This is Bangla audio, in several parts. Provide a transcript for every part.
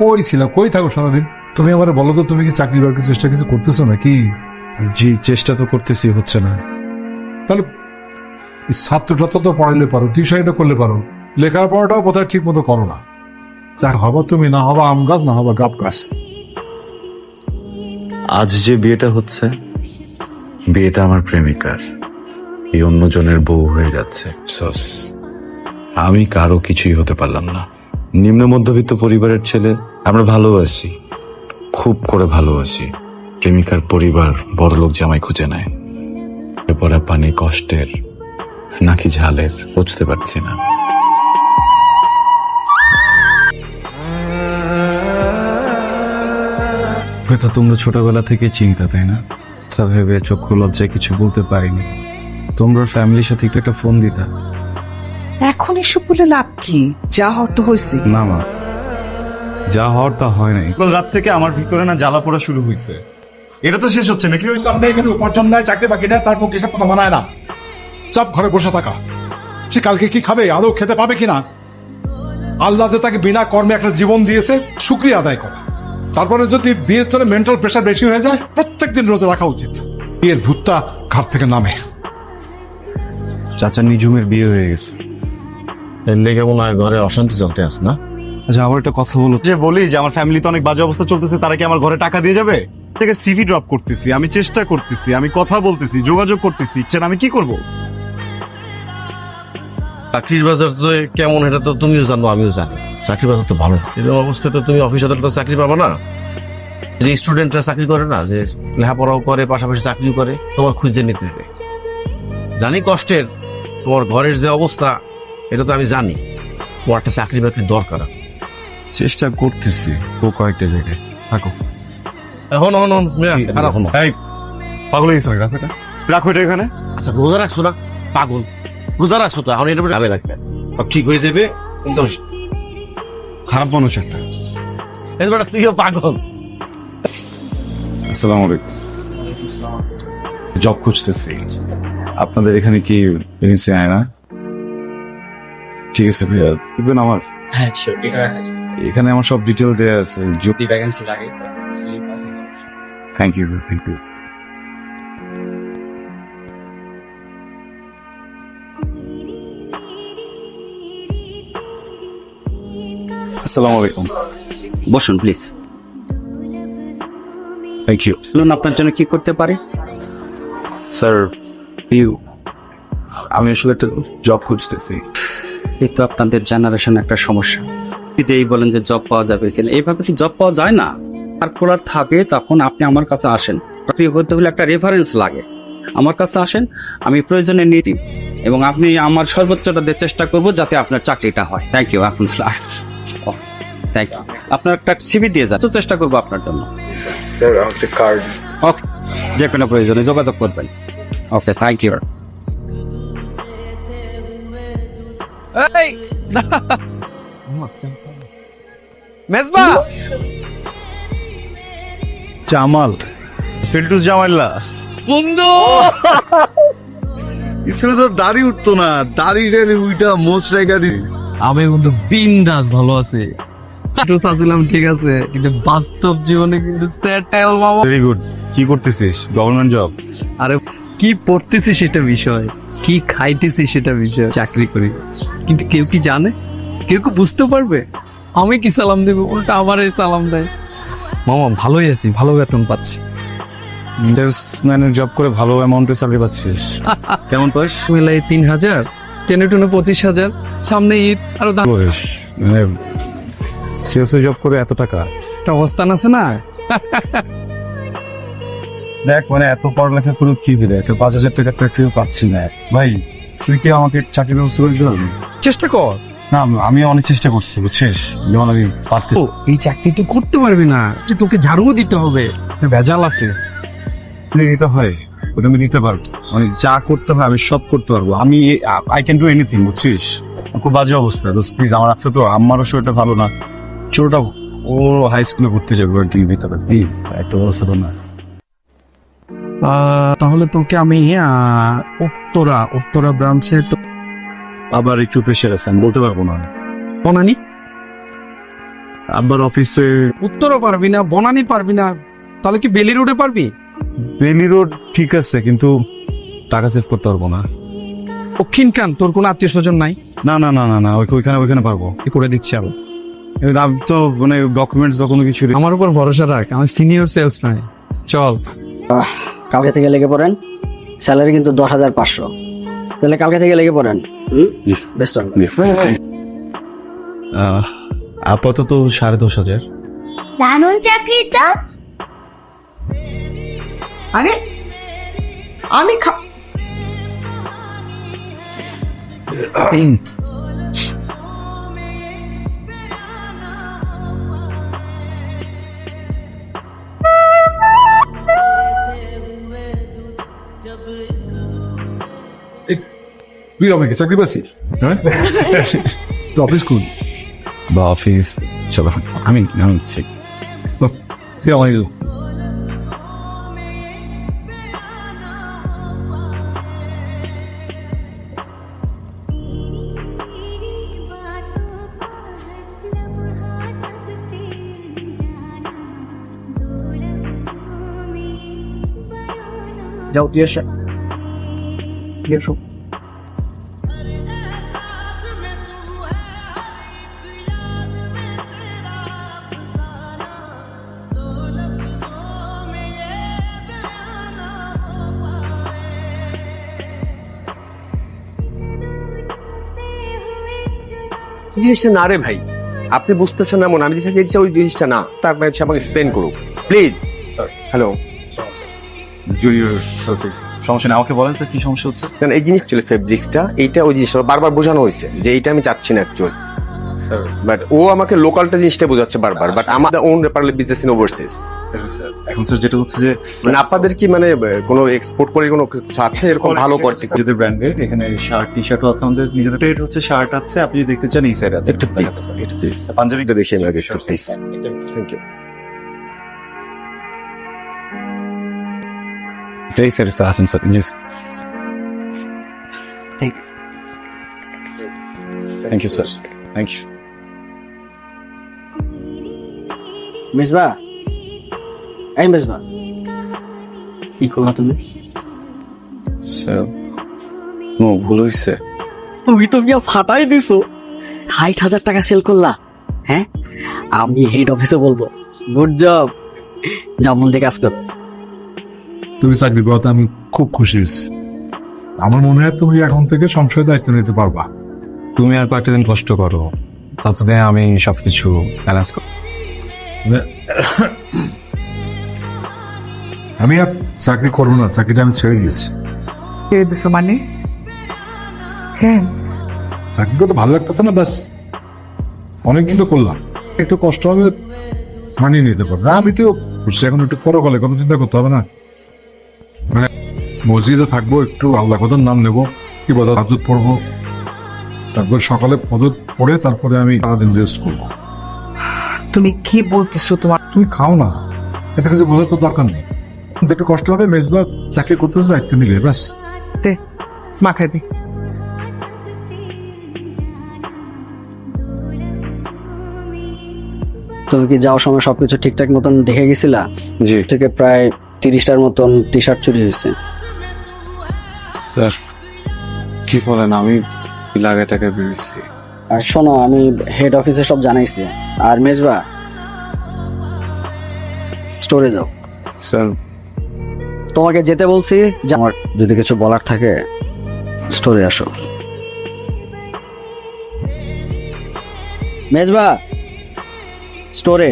কই ছিল, কই থাকো সারাদিন? তুমি আমার বলো তো, তুমি কি চাকরি বাকরির চেষ্টা কিছু করতেছো নাকি? জি, চেষ্টা তো করতেছি, হচ্ছে না। তাহলে ছাত্রটা তো পড়াইলে পারো, টিউশনটা করলে পারো, লেখাপড়াটাও বোধহয় ঠিক মতো করো না। যা হবা তুমি, না হবা আম গাছ, না হবা গাব গাছ। আজ যে বিয়েটা হচ্ছে, বিয়েটা আমার প্রেমিকার, এই অন্যজনের বউ হয়ে যাচ্ছে। সস, আমি কারো কিছুই হতে পারলাম না। নিম্ন মধ্যবিত্ত পরিবারের ছেলে, আমরা ভালোবাসি, খুব করে ভালোবাসি। প্রেমিকার পরিবার বড়লোক জামাই খুঁজে নেয়। পড়া পানি কষ্টের নাকি ঝালের বুঝতে পারছি না। হয়তো তোমরা ছোটবেলা থেকে চিন্তা, তাই না? তা ভেবে চক্ষু লজ্জায় কিছু বলতে পারিনি। তোমরা ফ্যামিলির সাথে একটু একটা ফোন দিতা। এখন এসব বলে লাভ কি? যা হওয়ার তো হয়েছে। না মা, যা হওয়ার তা হয় নাই। রাত থেকে আমার ভিতরে না জ্বালা পোড়া শুরু হয়েছে। এটা তো শেষ হচ্ছে নাকি? এখানে উপার্জন নাই, চাকরি বাকি নাই, তারপর কিসব কথা মানায় না। সব ঘরে বসে থাকা। সে কালকে কি খাবে, আদৌ খেতে পাবে কিনা? আল্লাহ যে তাকে বিনা কর্মে একটা জীবন দিয়েছে, শুকরিয়া আদায় করা। তারপরে যদি বিয়ের জন্য মেন্টাল প্রেশার বেশি হয়ে যায়, প্রত্যেকদিন রোজা রাখা উচিত। বিয়ের ভূতটা ঘাট থেকে নামে। চাচা নিজুমের বিয়ে হয়ে গেছে। এর লেগে মনে হয় ঘরে অশান্তি চলতে আছে না? আচ্ছা, আবার একটা কথা বলো। যে বলি যে আমার ফ্যামিলিতে অনেক বাজে অবস্থা চলতেছে, তারা কি আমার ঘরে টাকা দিয়ে যাবে? থেকে সিভি ড্রপ করতেছি, আমি চেষ্টা করতেছি, আমি কথা বলতেছি, যোগাযোগ করতেছি, আমি কি করব? চাকরির বাজার তো কেমন এটা তো তুমিও জানো, আমিও জানি। চাকরির বাজার তো ভালো না। এরকম অবস্থায় তো তুমি অফিস আদালতে চাকরি পাবা না। যে স্টুডেন্টরা চাকরি করে না, যে লেখাপড়াও করে পাশাপাশি চাকরিও করে, তোমার খুঁজে নিতে হবে। জানি কষ্টের, তোমার ঘরের যে অবস্থা এটা তো আমি জানি। তোমার একটা চাকরি বাকরি দরকার। চেষ্টা করতেছি ও কয়েকটা জায়গায়। থাকো এখন এই পাগল হয়েছে, রাখো এটা, রাখো এটা এখানে। আচ্ছা, রোজা রাখছো না? পাগল, রোজা রাখছো তো, এখন এটা গালে রাখবে, সব ঠিক হয়ে যাবে। কিন্তু খারাপ মানুষ একটা। এবার তুইও পাগল। আসসালামু আলাইকুম। জব খুঁজতেছি, আপনাদের এখানে কি ভ্যাকেন্সি আয় না? ঠিক আছে ভাইয়া, দেখবেন আমার হ্যাঁ শিওর, এটা এখানে আমার সব ডিটেল দেওয়া আছে। যদি ভ্যাকেন্সি লাগে থ্যাংক ইউ, থ্যাংক ইউ। আসসালামু আলাইকুম। বসুন প্লিজ। Thank you. বলুন আপনার জন্য কি করতে পারে? স্যার, আমি আসলে একটা জব খুঁজতেছি। এই তো আপনাদের জেনারেশন একটা সমস্যা। যদি এই বলেন যে জব পাওয়া যাবে কিনা, এইভাবে কি জব পাওয়া যায় না? আর খোলার থাকে তখন আপনি আমার কাছে আসেন। আপনি হতে হলে একটা রেফারেন্স লাগে, আমার কাছে আসেন, আমি প্রয়োজনে নীতি এবং আপনি আমার সর্বোচ্চটা দিয়ে চেষ্টা করব যাতে আপনার চাকরিটা হয়। Thank you. এখন থ্যাংক ইউ। আপনার একটা সিভি দিয়ে যাচ্ছে, চেষ্টা করবো আপনার জন্য। স্যার, আমার কার্ড। ওকে, যে কোনো প্রয়োজনে যোগাযোগ করবেন। ওকে, থ্যাংক ইউ। মেজবা, জামাল, ফিল্টুস জামাইল্লা বন্ধু ইসলে তো দাড়ি উঠতো না, দাড়ি উইটা মোচ রেখা দি। আমি কিন্তু বিন্দাস ভালো আছি। একটু চাচ্ছিলাম ঠিক আছে, কিন্তু বাস্তব জীবনে কিন্তু সেটেল মামা। Very good. কি করতেছিস? Government job? আরে কি পড়তেছি সেটা বিষয়, কি খাইতেছি সেটা বিষয়। চাকরি করি, কিন্তু কেউ কি জানে? কেউ কি বুঝতে পারবে? আমি কি সালাম দেবো, উল্টা আমারই সালাম দেয়। মামা ভালোই আছি, ভালো বেতন পাচ্ছি। সেলসম্যানের জব করে ভালো অ্যামাউন্টের স্যালারি পাচ্ছিস? কেমন পাস? মেলায় 3,000, টেনে টুনে 25,000, সামনে ঈদ, আরো দাম। মানে সেলসে জব করে এত টাকা? একটা অবস্থান আছে না। দেখ, মানে এত পড়ালেখা করে কি দিলে একটা 5,000 টাকা চাকরিও পাচ্ছি না। ভাই, তুই কি আমাকে চাকরির ব্যবস্থা করে দিতে পারবি? চেষ্টা কর। না, আমি অনেক চেষ্টা করছি, বুঝছিস, যেমন আমি পারতে। ও, এই চাকরি তো করতে পারবি না, যে তোকে ঝাড়ুও দিতে হবে, ভেজাল আছে। দিতে হয়, ওটা আমি দিতে পারবো। মানে যা করতে হয় আমি সব করতে পারবো। আমি আই ক্যান ডু এনিথিং, বুঝছিস। খুব বাজে অবস্থা দোস্ত, প্লিজ। আমার আছে তো, আমারও শরীরটা ভালো না। ছোটটা ও হাই স্কুলে পড়তে যাবে, দিতে হবে প্লিজ, একটা ব্যবস্থা কর না। তাহলে তোকে আমি উত্তরা ব্রাঞ্চে তো আবার একটু প্রেশার আছে, আমি বলতে পারবো না। বনানি আব্বার অফিসে উত্তরও পারবি না, বনানি পারবি না, তাহলে কি বেলি রোডে পারবি? বেলি রোড ঠিক আছে, কিন্তু টাকা সেভ করতে পারবো না। দক্ষিণ কান তোর কোনো আত্মীয় স্বজন নাই? না না না না না, ওইখানে পারবো। কি করে দিচ্ছি আমি? আমি তো মানে ডকুমেন্টস বা কোনো কিছু আমার উপর ভরসা রাখ, আমার সিনিয়র সেলসম্যান। চল। কালকে থেকে লেগে পড়েন, স্যালারি কিন্তু 10,500। তাহলে কালকে থেকে লেগে পড়েন। Best of luck. আপাতত 10,500। দারুণ চাকরি তো। আরে আমি তুই আমাকে চাকরি পাচ্ছিস, হ্যাঁ? তো অফিস কোন? বা অফিস চলো, আমি ঠিক তুই আমাকে যাও তুই এসে এসো। জিনিসটা না রে ভাই, আপনি বুঝতেছেন না মনে, আমি যেটা চাইছি ওই জিনিসটা না, তার মানে হচ্ছে আমাকে এক্সপ্লেন করুক প্লিজ। হ্যালো, জুনিয়র সমস্যা নেই, আমাকে বলেন স্যার কি সমস্যা হচ্ছে। কারণ এই জিনিস চলে ফেব্রিক্সটা, এইটা ওই জিনিসটা বারবার বোঝানো হয়েছে যে এইটা আমি চাচ্ছি না অ্যাকচুয়ালি, স্যার বাট ও আমাকে লোকালটা জিনিসটা বোঝাচ্ছে বারবার, বাট আমাদের ওন রেপারলি বিজনেস ইন ওভারসিজ। স্যার এখন স্যার যেটা হচ্ছে যে মানে আপনাদের কি মানে কোনো এক্সপোর্ট করে কোনো কিছু আছে এরকম ভালো কোয়ালিটি? নিজেদের ব্র্যান্ডের এখানে শার্ট টি শার্টও আছে, আমাদের নিজেদের রেট হচ্ছে শার্ট আছে, আপনি যদি দেখতে চান এই সাইড আছে একটু প্লিজ, একটু প্লিজ পাঞ্জাবিটা দেখি আমি আগে একটু প্লিজ। Thank you. এই সাইড স্যার আছেন স্যার। জি thank you sir, thank you. Mezba, এই মেজবা, কি করলা তুমি? স্যার ভুল হয়েছে। তুমি তো মিয়া ফাটাই দিছো। 60,000 টাকা সেল করলা, হ্যাঁ? আমি হেড অফিসে বলবো। গুড জব, যাও মন দিয়ে কাজ করো। তুমি চাকরি পাওয়াতে আমি খুব খুশি হয়েছি। আমার মনে হয় তুমি এখন থেকে সংসারের দায়িত্ব নিতে পারবা। তুমি আর কয়েকটা দিন কষ্ট করো, ততদিন আমি সবকিছু ব্যালেন্স করব। আমি আর চাকরি করবো না, চাকরিটা আমি ছেড়ে দিয়েছি। ছেড়ে দিছো মানে? হ্যাঁ, চাকরি করতে ভালো লাগতেছে না, ব্যাস অনেকদিন তো করলাম, একটু কষ্ট হবে মানিয়ে নিতে পারবো। আমি তো বুঝছি এখন একটু পরে গেলে কথা চিন্তা করতে হবে না, মানে মসজিদে থাকবো, একটু আল্লাহ কথার নাম নেবো, কি বলতো হাজত পড়বো, তারপর সকালে ফজর পড়ে তারপরে আমি সারাদিন রেস্ট করবো। তুমি কি বলতেছো? তোমার তুমি খাও না, এতে কিছু বোঝার তো দরকার নেই। একটু কষ্ট হবে, মেজবা চাকরি করতেছে, দায়িত্ব নিলে ব্যাস। দে মাখাই দি। তুমি কি যাওয়ার সময় সবকিছু ঠিকঠাক মতন দেখে গেছিলা? জি থেকে প্রায় 30টার মতন টি শার্ট চুরি হয়েছে। স্যার কি বলেন, আমি লাগাই টাকা বেরিয়েছি। আর শোনো, আমি হেড অফিসে সব জানাইছি। আর মেজবা, স্টোরে যাও। স্যার তোমাকে যেতে বলছি, যে আমার যদি কিছু বলার থাকে স্টোরে আসো। মেজবা, স্টোরে।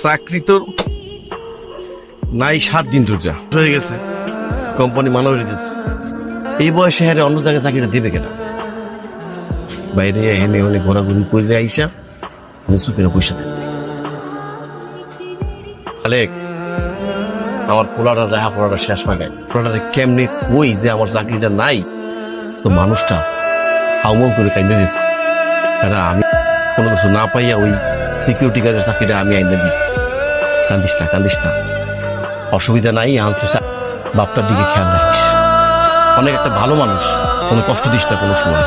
চাকরি তো নাই 7 দিন তোর যা হয়ে গেছে, কোম্পানি মানা হয়ে দিয়েছে। এই বয়সে হ্যাঁ অন্য জায়গায় চাকরিটা দেবে কেনা? বাইরে এনে অনেক ঘোরাঘুরি করে আইসা সুখের পয়সা দেয়। আলেক, আমার পোলাটা দেখা পড়াটা শেষ হয় নাই। পোলাটা কেমনি কই যে আমার চাকরিটা নাই, তো মানুষটা হাউমাউ করে কাইন্দে দিচ্ছে। আমি কোনো কিছু না পাইয়া ওই সিকিউরিটি গার্ডের চাকরিটা আমি আইনে দিচ্ছি। কান্দিস না, অসুবিধা নাই। বাপটার দিকে খেয়াল রাখিস, অনেক একটা ভালো মানুষ, কোনো কষ্ট দিস না কোনো সময়।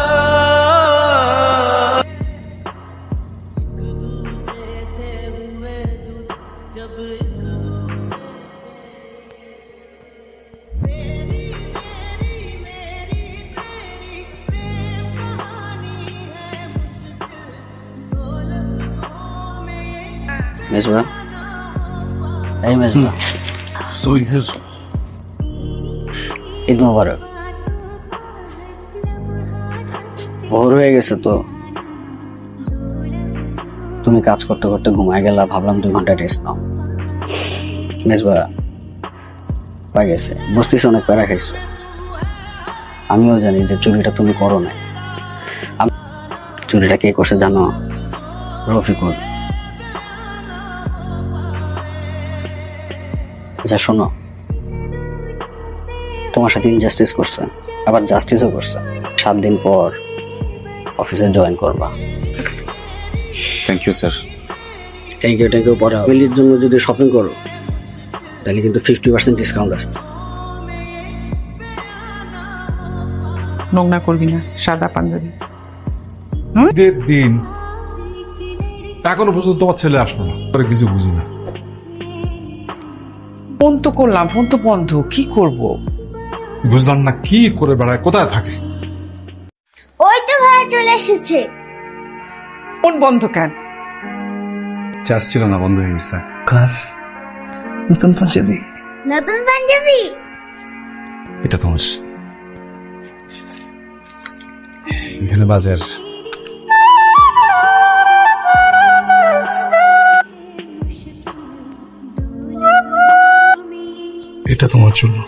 মেজবা, এই মেজবা, সরি স্যার। ঈদ মোবারক। ভোর হয়ে গেছে তো, তুমি কাজ করতে করতে ঘুমায় গেলা, ভাবলাম 2 ঘন্টা রেস্ট নাও। মেজবা পাই গেছে, বুঝতেছি অনেক প্যারা খাইছো। আমিও জানি যে চুরিটা তুমি করো নাই। চুরিটা কে করছে জানো? রফিকুল। আচ্ছা শোনো, তোমার সাথে ইনজাস্টিস করছে, আবার জাস্টিসও করছে। 7 দিন পর অফিসে জয়েন করবা। Thank you sir. Thank you পরে ফ্যামিলির জন্য যদি শপিং করো তাহলে কিন্তু 50% ডিসকাউন্ট আছে। নোংরা করবি না, সাদা পাঞ্জাবি। ঈদের দিন এখনো পর্যন্ত তোমার ছেলে আসলো না, পরে কিছু বুঝি না। ফোন তো করলাম, ফোন তো বন্ধ, কি করব? বুঝলাম না কি করে বেড়ায়, কোথায় থাকে? ওই তো ভাইয়া চলে এসেছে। ফোন বন্ধ কেন? চার্জ ছিল না, বন্ধ হয়ে গেছে। নতুন পাঞ্জাবি। নতুন পাঞ্জাবি? এটা তোমার। এখানে বাজার। এটা তোমার জন্য।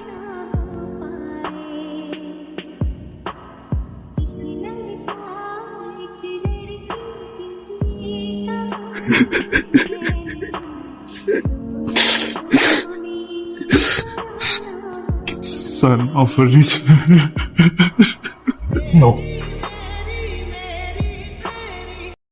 Son of a rich. No.